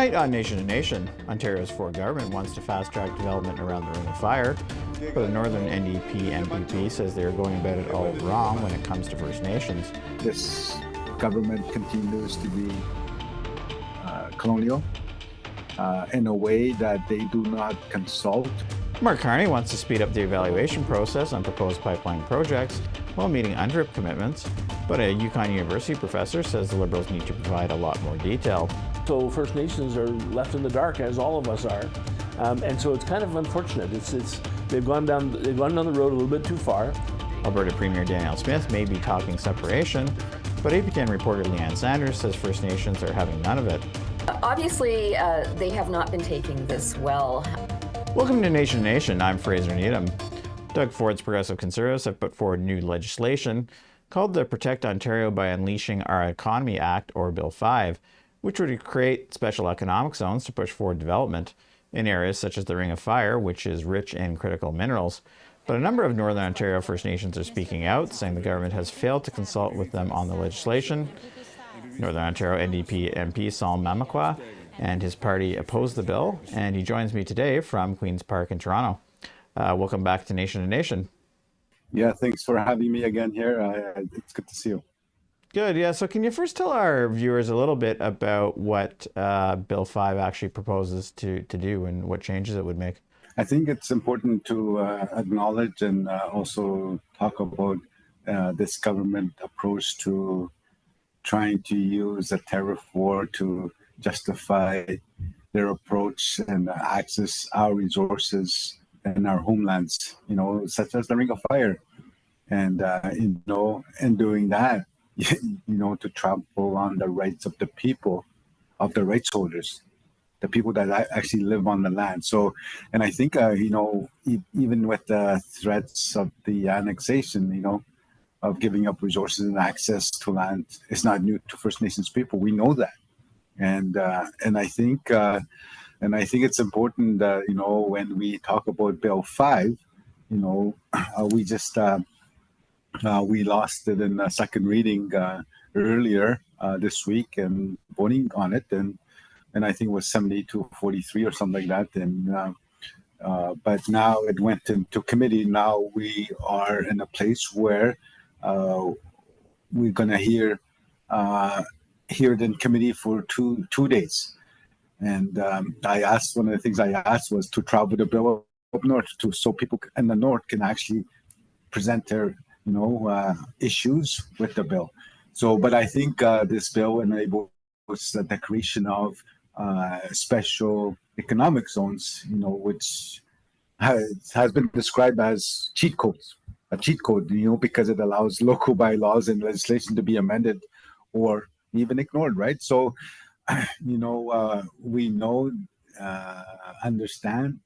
Tonight on Nation to Nation, Ontario's Ford government wants to fast-track development around the Ring of Fire, but the Northern NDP MPP says they are going about it all wrong when it comes to First Nations. This government continues to be colonial in a way that they do not consult. Mark Carney wants to speed up the evaluation process on proposed pipeline projects while meeting UNDRIP commitments, but a Yukon University professor says the Liberals need to provide a lot more detail. So First Nations are left in the dark, as all of us are, and so it's kind of unfortunate. They've gone down the road a little bit too far. Alberta Premier Danielle Smith may be talking separation, but APTN reporter Leanne Sanders says First Nations are having none of it. Obviously, they have not been taking this well. Welcome to Nation to Nation. I'm Fraser Needham. Doug Ford's Progressive Conservatives have put forward new legislation called the Protect Ontario by Unleashing Our Economy Act, or Bill 5, which would create special economic zones to push forward development in areas such as the Ring of Fire, which is rich in critical minerals. But a number of Northern Ontario First Nations are speaking out, saying the government has failed to consult with them on the legislation. Northern Ontario NDP MP Saul Mamakwa and his party oppose the bill, and he joins me today from Queen's Park in Toronto. Welcome back to Nation to Nation. Yeah, thanks for having me again here. It's good to see you. Good, yeah. So can you first tell our viewers a little bit about what Bill 5 actually proposes to do and what changes it would make? I think it's important to acknowledge and also talk about this government approach to trying to use a tariff war to justify their approach and access our resources and our homelands, such as the Ring of Fire. And, in doing that, to trample on the rights of the people, of the rights holders, the people that actually live on the land. So, and I think, even with the threats of the annexation, of giving up resources and access to land, it's not new to First Nations people. We know that. And I think it's important that, when we talk about Bill 5, we just, we lost it in the second reading earlier this week and voting on it, and I think it was 70-43 or something like that. And but now it went into committee. Now we are in a place where we're gonna hear it in committee for two days. And I asked, one of the things I asked was to travel the bill up north so people in the north can actually present their issues with the bill. So, but I think this bill enables the creation of special economic zones, which has been described as cheat codes, a cheat code, because it allows local bylaws and legislation to be amended or even ignored, right? So, we understand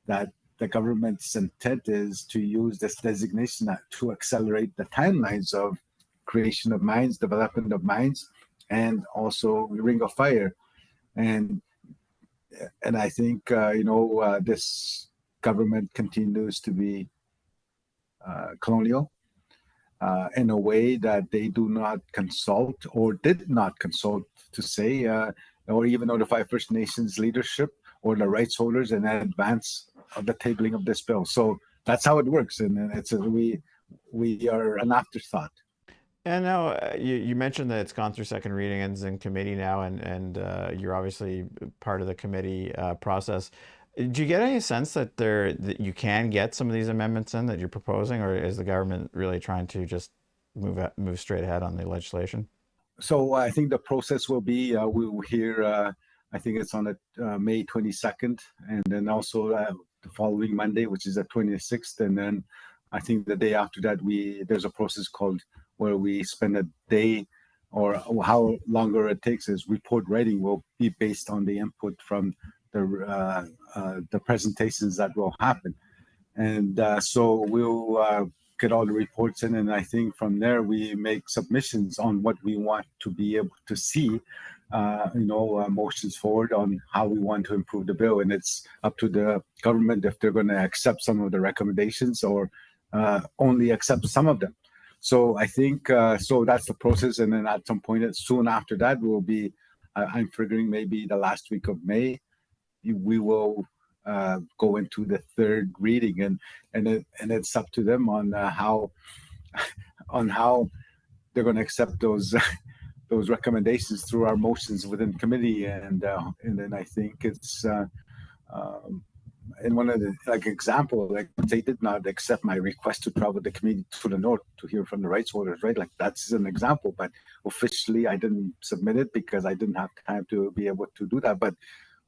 that the government's intent is to use this designation to accelerate the timelines of creation of mines, development of mines, and also Ring of Fire. And I think, this government continues to be colonial in a way that they do not consult or did not consult to say, or even notify First Nations leadership or the rights holders in advance of the tabling of this bill. So that's how it works, and it's we are an afterthought. And now you mentioned that it's gone through second reading and is in committee now, and you're obviously part of the committee process. Do you get any sense that that you can get some of these amendments in that you're proposing, or is the government really trying to just move straight ahead on the legislation? So I think the process will be we will hear. I think it's on May 22nd, and then also the following Monday, which is the 26th, and then I think the day after that there's a process called where we spend a day, or how longer it takes is report writing will be based on the input from the presentations that will happen, and so we'll get all the reports in, and I think from there we make submissions on what we want to be able to see, motions forward on how we want to improve the bill, and it's up to the government if they're going to accept some of the recommendations or only accept some of them. So I think so that's the process, and then at some point soon after that we'll be I'm figuring maybe the last week of May, we will go into the third reading, and it's up to them on how they're going to accept those those recommendations through our motions within committee, and then I think it's in one of the example, they did not accept my request to travel the committee to the north to hear from the rights holders, right? Like that's an example, but officially I didn't submit it because I didn't have time to be able to do that. But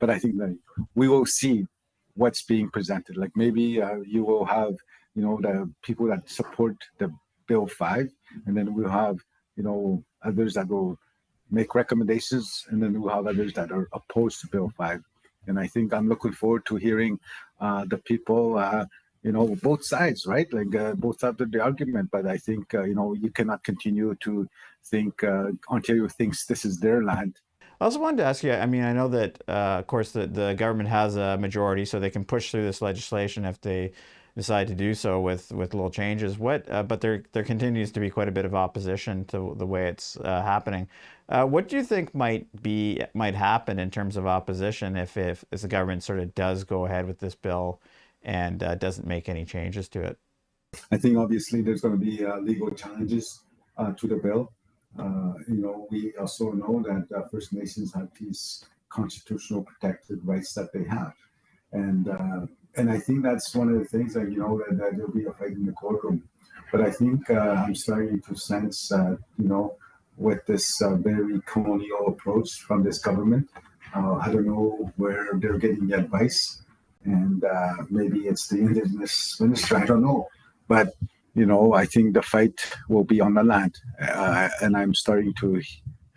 I think that we will see what's being presented. Like maybe you will have, the people that support the Bill 5, and then we'll have, others that will make recommendations, and then we'll have others that are opposed to Bill 5. And I think I'm looking forward to hearing the people, both sides, right? Like both sides of the argument. But I think, you cannot continue to think Ontario thinks this is their land. I also wanted to ask you, I mean, I know that, of course, the government has a majority, so they can push through this legislation if they decide to do so with little changes. But there continues to be quite a bit of opposition to the way it's happening. What do you think might happen in terms of opposition if the government sort of does go ahead with this bill and doesn't make any changes to it? I think obviously there's going to be legal challenges to the bill. We also know that First Nations have these constitutional protected rights that they have, and I think that's one of the things that that there'll be a fight in the courtroom. But I think I'm starting to sense with this very colonial approach from this government, I don't know where they're getting the advice, and maybe it's the Indigenous minister. I don't know, but I think the fight will be on the land, and I'm starting to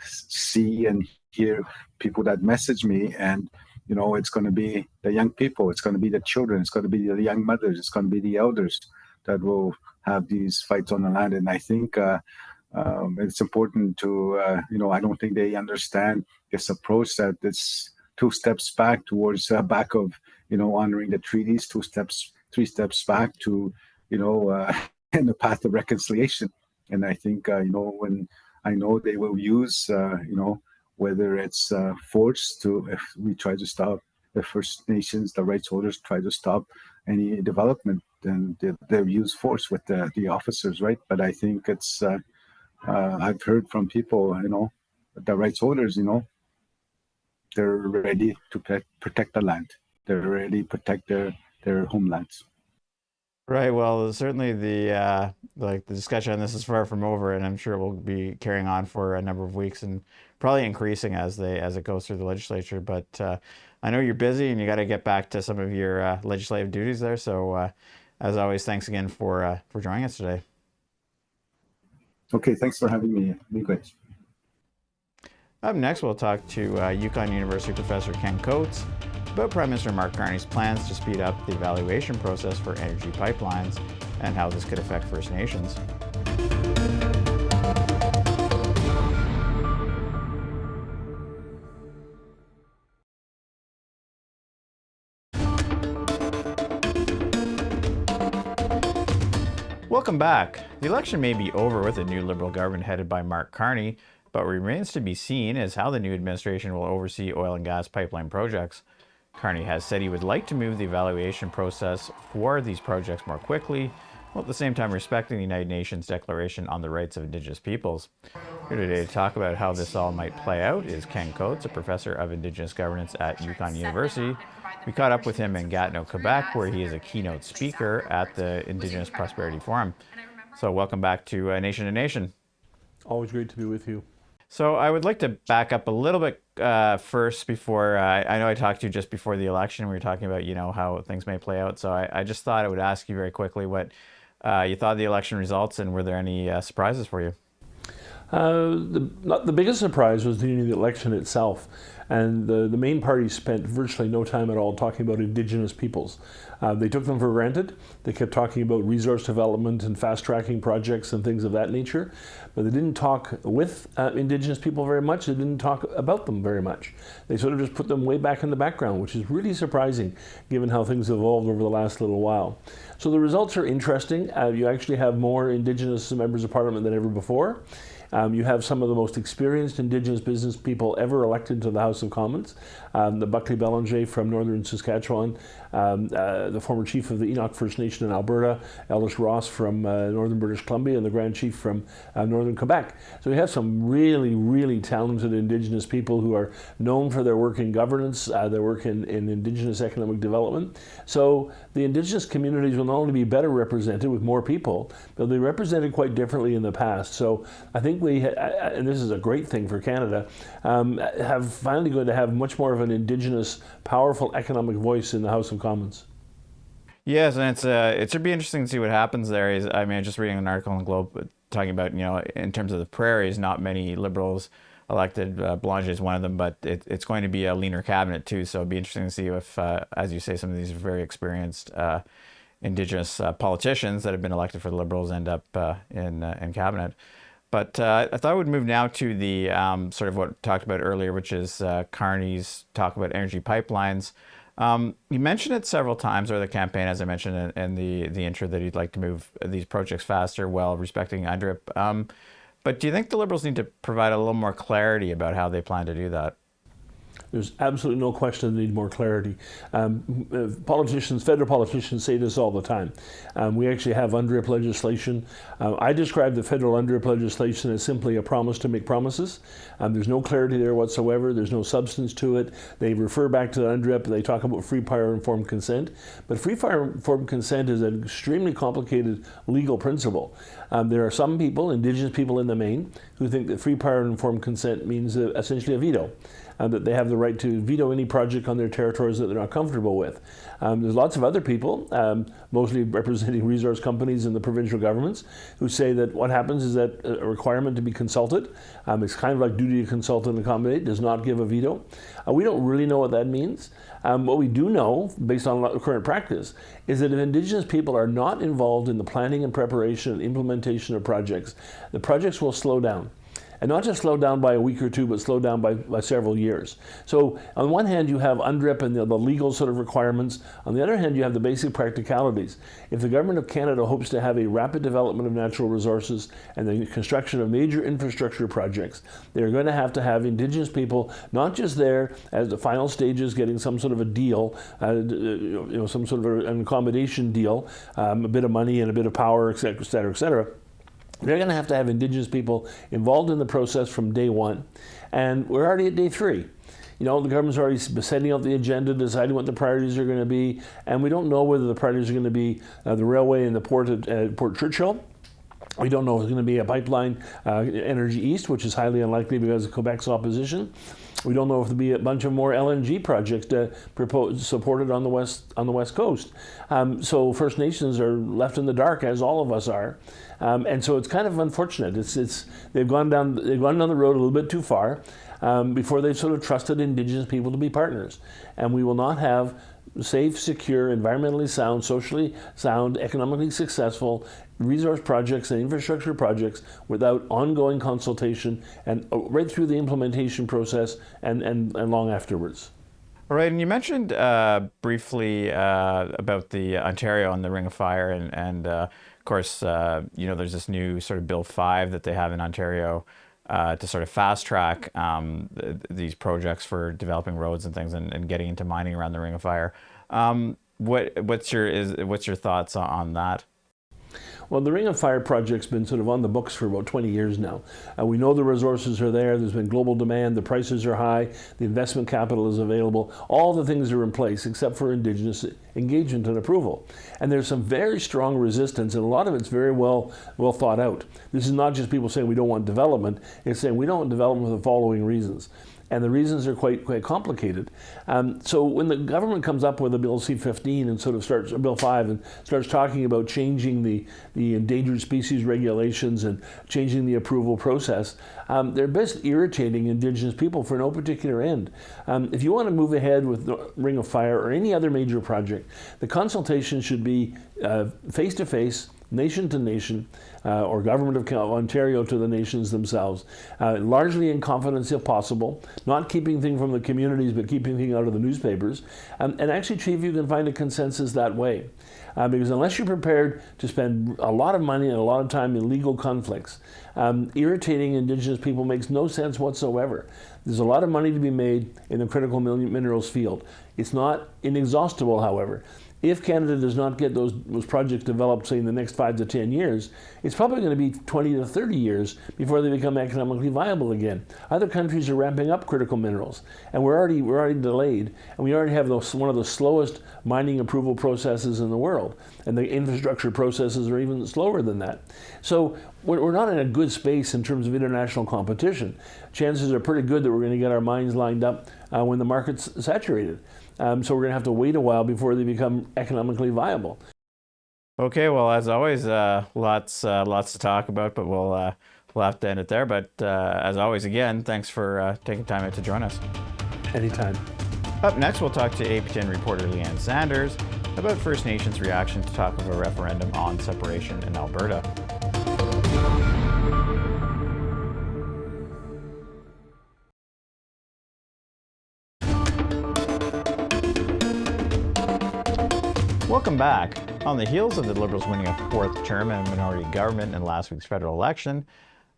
see and hear people that message me, and it's going to be the young people, it's going to be the children, it's going to be the young mothers, it's going to be the elders that will have these fights on the land. And I think it's important to, I don't think they understand this approach, that it's 2 steps back towards back of, honoring the treaties, 3 steps back to, in the path of reconciliation. And I think, when I know they will use, whether it's force if we try to stop the First Nations, the rights holders try to stop any development, then they'll use force with the officers, right? But I think it's, I've heard from people, the rights holders, they're ready to protect the land. They're ready to protect their homelands. Right. Well, certainly the discussion on this is far from over, and I'm sure we'll be carrying on for a number of weeks and probably increasing as it goes through the legislature. But I know you're busy and you got to get back to some of your legislative duties there. So, as always, thanks again for joining us today. Okay, thanks for having me. Be great. Up next, we'll talk to Yukon University professor Ken Coats about Prime Minister Mark Carney's plans to speed up the evaluation process for energy pipelines and how this could affect First Nations. Welcome back. The election may be over with a new Liberal government headed by Mark Carney, but what remains to be seen is how the new administration will oversee oil and gas pipeline projects. Carney has said he would like to move the evaluation process for these projects more quickly, while at the same time respecting the United Nations Declaration on the Rights of Indigenous Peoples. Here today to talk about how this all might play out is Ken Coats, a professor of Indigenous governance at Yukon University. We caught up with him in Gatineau, Quebec, where he is a keynote speaker at the Indigenous Prosperity Forum. So welcome back to Nation to Nation. Always great to be with you. So I would like to back up a little bit first before, I know I talked to you just before the election. We were talking about, how things may play out. So I just thought I would ask you very quickly what you thought of the election results, and were there any surprises for you? The biggest surprise was the election itself. And the main party spent virtually no time at all talking about Indigenous peoples. They took them for granted. They kept talking about resource development and fast-tracking projects and things of that nature, but they didn't talk with Indigenous people very much. They didn't talk about them very much. They sort of just put them way back in the background, which is really surprising given how things have evolved over the last little while. So the results are interesting. You actually have more Indigenous members of Parliament than ever before. You have some of the most experienced Indigenous business people ever elected to the House of Commons. The Buckley Belanger from northern Saskatchewan, the former chief of the Enoch First Nation in Alberta, Ellis Ross from northern British Columbia, and the Grand Chief from northern Quebec. So we have some really, really talented Indigenous people who are known for their work in governance, their work in Indigenous economic development. So the Indigenous communities will not only be better represented with more people, but they'll be represented quite differently in the past. So I think we, and this is a great thing for Canada, have finally going to have much more of an Indigenous, powerful economic voice in the House of Commons. Yes, and it's be interesting to see what happens there. I mean, just reading an article in the Globe talking about, in terms of the prairies, not many Liberals elected. Belanger is one of them, but it's going to be a leaner cabinet too. So it'd be interesting to see if, as you say, some of these very experienced Indigenous politicians that have been elected for the Liberals end up in cabinet. But I thought I would move now to the sort of what we talked about earlier, which is Carney's talk about energy pipelines. You mentioned it several times over the campaign, as I mentioned in the intro, that he'd like to move these projects faster while respecting UNDRIP. But do you think the Liberals need to provide a little more clarity about how they plan to do that? There's absolutely no question they need more clarity. Federal politicians say this all the time. We actually have UNDRIP legislation. I describe the federal UNDRIP legislation as simply a promise to make promises. There's no clarity there whatsoever. There's no substance to it. They refer back to the UNDRIP. They talk about free, prior, informed consent. But free, prior, informed consent is an extremely complicated legal principle. There are some people, Indigenous people in the main, who think that free, prior, informed consent means essentially a veto. That they have the right to veto any project on their territories that they're not comfortable with. There's lots of other people, mostly representing resource companies and the provincial governments, who say that what happens is that a requirement to be consulted, it's kind of like duty to consult and accommodate, does not give a veto. We don't really know what that means. What we do know, based on current practice, is that if Indigenous people are not involved in the planning and preparation and implementation of projects, the projects will slow down. And not just slow down by a week or two, but slow down by several years. So on one hand, you have UNDRIP and the legal sort of requirements. On the other hand, you have the basic practicalities. If the Government of Canada hopes to have a rapid development of natural resources and the construction of major infrastructure projects, they're going to have Indigenous people not just there as the final stages getting some sort of a deal, some sort of an accommodation deal, a bit of money and a bit of power, et cetera, et cetera, et cetera. They're going to have Indigenous people involved in the process from day one. And we're already at day 3. The government's already setting out the agenda, deciding what the priorities are going to be, and we don't know whether the priorities are going to be the railway and the port at Port Churchill. We don't know if it's going to be a pipeline, Energy East, which is highly unlikely because of Quebec's opposition. We don't know if there'll be a bunch of more LNG projects supported on the west coast. So First Nations are left in the dark, as all of us are, and so it's kind of unfortunate. They've gone down the road a little bit too far before they've sort of trusted Indigenous people to be partners, and we will not have safe, secure, environmentally sound, socially sound, economically successful resource projects and infrastructure projects without ongoing consultation and right through the implementation process and long afterwards. All right, and you mentioned briefly about the Ontario and the Ring of Fire, and of course, there's this new sort of Bill 5 that they have in Ontario to sort of fast track these projects for developing roads and things and getting into mining around the Ring of Fire. What's your thoughts on that? Well, the Ring of Fire project's been sort of on the books for about 20 years now. We know the resources are there. There's been global demand. The prices are high. The investment capital is available. All the things are in place except for Indigenous engagement and approval. And there's some very strong resistance, and a lot of it's very well thought out. This is not just people saying we don't want development. It's saying we don't want development for the following reasons. And the reasons are quite complicated. So when the government comes up with a Bill C-15 and sort of starts, Bill 5, and starts talking about changing the endangered species regulations and changing the approval process, they're best irritating Indigenous people for no particular end. If you want to move ahead with the Ring of Fire or any other major project, the consultation should be face-to-face, nation to nation, or government of Ontario to the nations themselves, largely in confidence if possible, not keeping things from the communities but keeping things out of the newspapers, and actually see if you can find a consensus that way. Because unless you're prepared to spend a lot of money and a lot of time in legal conflicts, irritating Indigenous people makes no sense whatsoever. There's a lot of money to be made in the critical minerals field. It's not inexhaustible, however. If Canada does not get those projects developed, say, in the next 5 to 10 years, it's probably going to be 20 to 30 years before they become economically viable again. Other countries are ramping up critical minerals, and we're already delayed, and we already have one of the slowest mining approval processes in the world, and the infrastructure processes are even slower than that. So we're not in a good space in terms of international competition. Chances are pretty good that we're going to get our mines lined up when the market's saturated. So we're going to have to wait a while before they become economically viable. Okay, well, as always, lots to talk about, but we'll have to end it there. But as always, again, thanks for taking time out to join us. Anytime. Up next, we'll talk to APTN reporter Leanne Sanders about First Nations' reaction to talk of a referendum on separation in Alberta. Welcome back. On the heels of the Liberals winning a fourth term in a minority government in last week's federal election,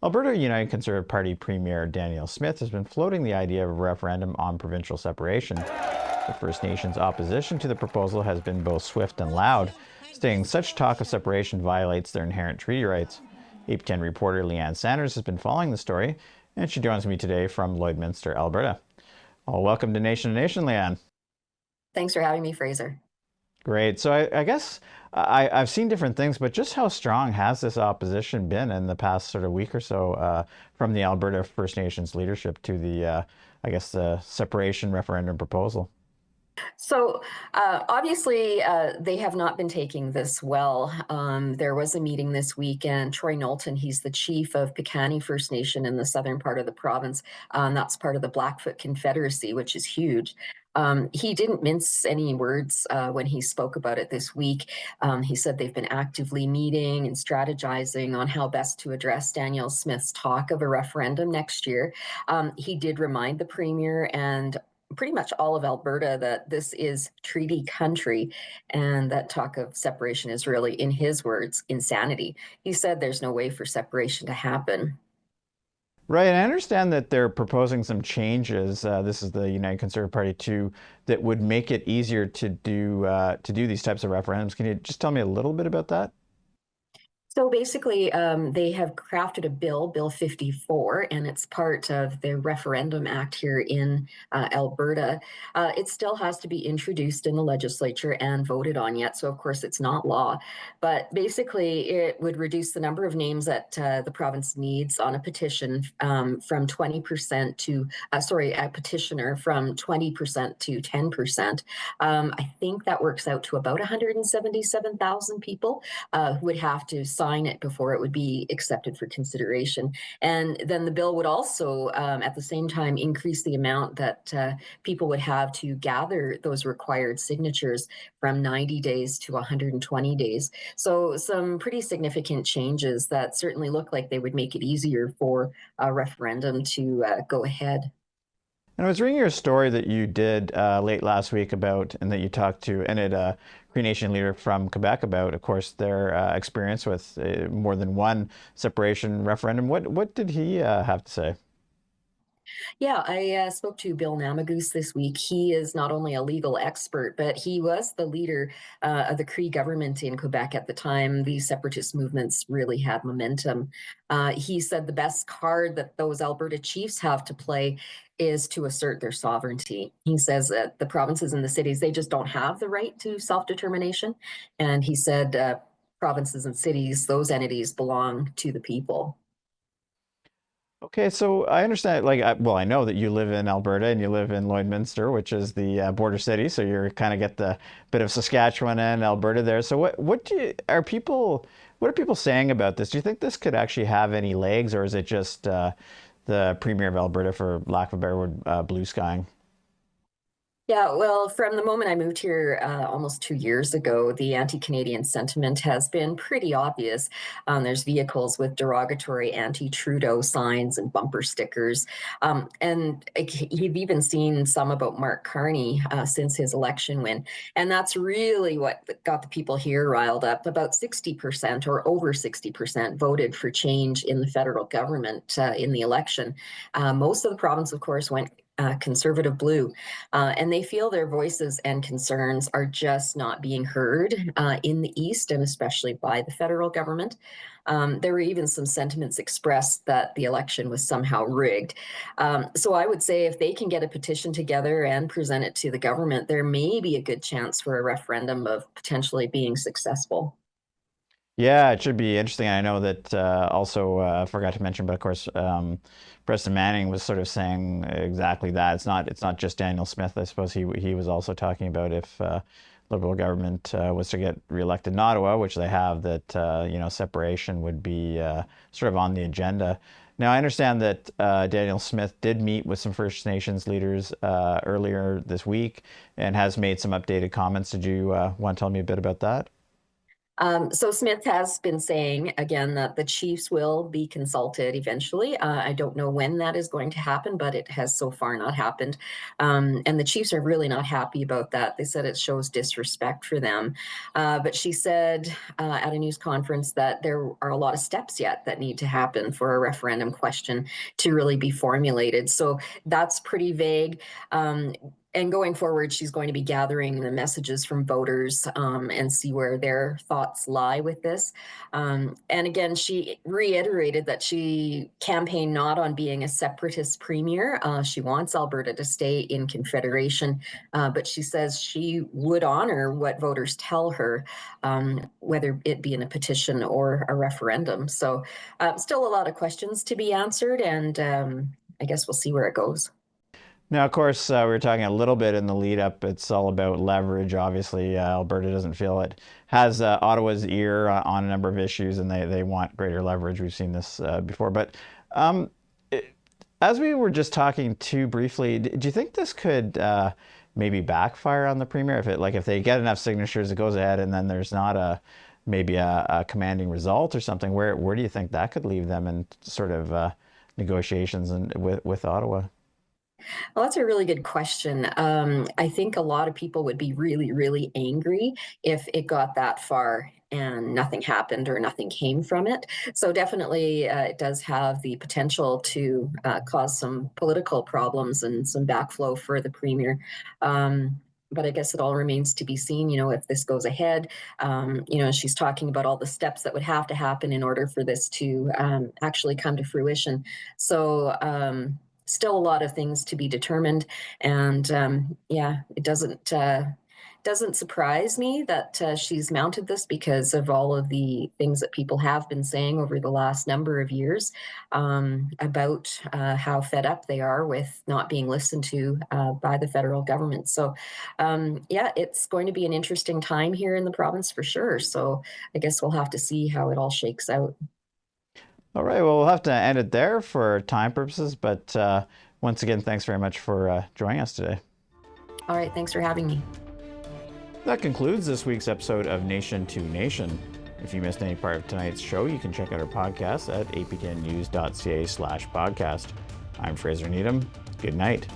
Alberta United Conservative Party Premier Danielle Smith has been floating the idea of a referendum on provincial separation. The First Nations' opposition to the proposal has been both swift and loud, stating such talk of separation violates their inherent treaty rights. APTN reporter Leanne Sanders has been following the story, and she joins me today from Lloydminster, Alberta. Well, welcome to Nation to Nation, Leanne. Thanks for having me, Fraser. Great. So I guess I've seen different things, but just how strong has this opposition been in the past sort of week or so from the Alberta First Nations leadership to the, I guess, the separation referendum proposal? So obviously, they have not been taking this well. There was a meeting this week, and Troy Knowlton, he's the chief of Piikani First Nation in the southern part of the province. That's part of the Blackfoot Confederacy, which is huge. He didn't mince any words when he spoke about it this week. He said they've been actively meeting and strategizing on how best to address Danielle Smith's talk of a referendum next year. He did remind the premier and pretty much all of Alberta that this is treaty country and that talk of separation is really, in his words, insanity. He said there's no way for separation to happen. Right, and I understand that they're proposing some changes. This is the United Conservative Party too, that would make it easier to do these types of referendums. Can you just tell me a little bit about that? So basically, they have crafted a bill, Bill 54, and it's part of the Referendum Act here in Alberta. It still has to be introduced in the legislature and voted on yet, so of course it's not law. But basically, it would reduce the number of names that the province needs on a petition from 20% to, a petitioner from 20% to 10%. I think that works out to about 177,000 people who would have to sign it before it would be accepted for consideration. And then the bill would also, at the same time, increase the amount that people would have to gather those required signatures from 90 days to 120 days. So some pretty significant changes that certainly look like they would make it easier for a referendum to go ahead. And I was reading your story that you did late last week about, and that you talked to a Cree Nation leader from Quebec about, of course, their experience with more than one separation referendum. What did he have to say? Yeah, I spoke to Bill Namagoose this week. He is not only a legal expert, but he was the leader of the Cree government in Quebec at the time these separatist movements really had momentum. He said the best card that those Alberta chiefs have to play is to assert their sovereignty. He says that the provinces and the cities, they just don't have the right to self-determination. And he said provinces and cities, those entities belong to the people. Okay, so I understand, I know that you live in Alberta and you live in Lloydminster, which is the border city, so you're kind of get the bit of Saskatchewan and Alberta there. So what are people saying about this? Do you think this could actually have any legs, or is it just the Premier of Alberta, for lack of a better word, blue skying? Yeah, well, from the moment I moved here almost 2 years ago, the anti-Canadian sentiment has been pretty obvious. There's vehicles with derogatory anti-Trudeau signs and bumper stickers. And you've even seen some about Mark Carney since his election win. And that's really what got the people here riled up. About 60% or over 60% voted for change in the federal government in the election. Most of the province, of course, went conservative blue, and they feel their voices and concerns are just not being heard in the East, and especially by the federal government. There were even some sentiments expressed that the election was somehow rigged. So I would say if they can get a petition together and present it to the government, there may be a good chance for a referendum of potentially being successful. Yeah, it should be interesting. I know that also I forgot to mention, but of course, Preston Manning was sort of saying exactly that. It's not just Danielle Smith. I suppose he was also talking about if Liberal government was to get reelected in Ottawa, which they have, that separation would be sort of on the agenda. Now, I understand that Danielle Smith did meet with some First Nations leaders earlier this week and has made some updated comments. Did you want to tell me a bit about that? So Smith has been saying again that the Chiefs will be consulted eventually. I don't know when that is going to happen, but it has so far not happened. And the Chiefs are really not happy about that. They said it shows disrespect for them. But she said at a news conference that there are a lot of steps yet that need to happen for a referendum question to really be formulated. So that's pretty vague. And going forward, she's going to be gathering the messages from voters and see where their thoughts lie with this. And again, she reiterated that she campaigned not on being a separatist premier. She wants Alberta to stay in Confederation, but she says she would honor what voters tell her, whether it be in a petition or a referendum. So still a lot of questions to be answered, and I guess we'll see where it goes. Now, of course, we were talking a little bit in the lead up. It's all about leverage. Obviously, Alberta doesn't feel it has Ottawa's ear on a number of issues, and they want greater leverage. We've seen this before. But as we were just talking too briefly, do you think this could maybe backfire on the premier if they get enough signatures, it goes ahead, and then there's not maybe a commanding result or something? Where do you think that could leave them in sort of negotiations with Ottawa? Well, that's a really good question. I think a lot of people would be really, really angry if it got that far and nothing happened or nothing came from it. So definitely it does have the potential to cause some political problems and some backflow for the premier. But I guess it all remains to be seen, if this goes ahead. She's talking about all the steps that would have to happen in order for this to actually come to fruition. So still a lot of things to be determined. And it doesn't surprise me that she's mounted this because of all of the things that people have been saying over the last number of years about how fed up they are with not being listened to by the federal government. So it's going to be an interesting time here in the province for sure. So I guess we'll have to see how it all shakes out. All right, well, we'll have to end it there for time purposes, but once again, thanks very much for joining us today. All right, thanks for having me. That concludes this week's episode of Nation to Nation. If you missed any part of tonight's show, you can check out our podcast at aptnnews.ca/podcast. I'm Fraser Needham. Good night.